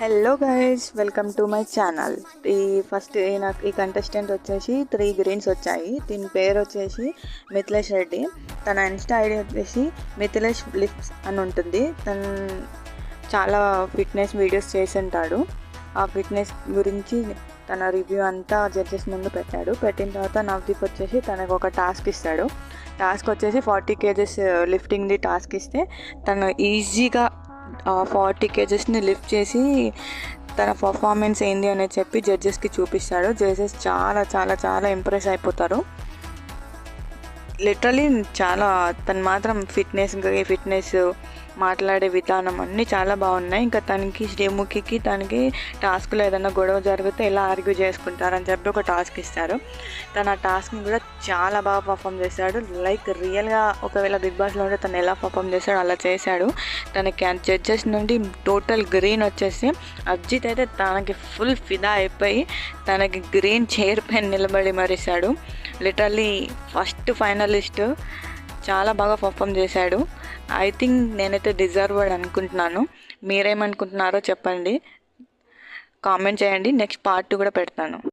Hello guys, welcome to my channel. నాకు ఈ contestant వచ్చేసి 3 గ్రీన్స్ వచ్చాయి. దీని పేరు వచ్చేసి మిథిలేష్ రెడ్డి. తన ఇన్స్టా ఐడి వచ్చేసి మిథిలేష్ లిఫ్ట్స్ అని ఉంటుంది. తను చాలా ఫిట్నెస్ వీడియోస్ చేసి ఉంటాడు. ఆ ఫిట్నెస్ గురించి తన రివ్యూ అంతా జడ్జెస్ ముందు పెట్టిన తర్వాత నవదీప్ వచ్చేసి తనకు ఒక టాస్క్ ఇస్తాడు. టాస్క్ వచ్చేసి 40 కేజెస్ లిఫ్టింగ్ది టాస్క్ ఇస్తే తను ఈజీగా 40 కేజెస్ని లిఫ్ట్ చేసి తన పర్ఫార్మెన్స్ ఏంది అనేది చెప్పి జడ్జెస్కి చూపిస్తాడు. జడ్జెస్ చాలా చాలా చాలా ఇంప్రెస్ అయిపోతారు. లిటరలీ చాలా తను మాత్రం ఫిట్నెస్ మాట్లాడే విధానం అన్నీ చాలా బాగున్నాయి. ఇంకా తనకి శ్రీముఖికి తనకి టాస్క్లో ఏదైనా గొడవ జరిగితే ఎలా ఆర్గ్యూ చేసుకుంటారని చెప్పి ఒక టాస్క్ ఇస్తారు. తన ఆ టాస్క్ని కూడా చాలా బాగా పర్ఫామ్ చేశాడు. లైక్ రియల్గా ఒకవేళ బిగ్ బాస్లో ఉంటే తను ఎలా పర్ఫామ్ చేశాడో అలా చేశాడు. తనకి జడ్జెస్ నుండి టోటల్ గ్రీన్ వచ్చేసి అర్జిత్ అయితే తనకి ఫుల్ ఫిదా అయిపోయి తనకి గ్రీన్ చైర్ పైన నిలబడి మరిశాడు. లిటరల్లీ ఫస్ట్ ఫైనలిస్ట్ చాలా బాగా పర్ఫామ్ చేశాడు. ఐ థింక్ నేనైతే డిజర్వ్డ్ అనుకుంటున్నాను. మీరేమనుకుంటున్నారో చెప్పండి, కామెంట్ చేయండి. నెక్స్ట్ పార్ట్ 2 కూడా పెడతాను.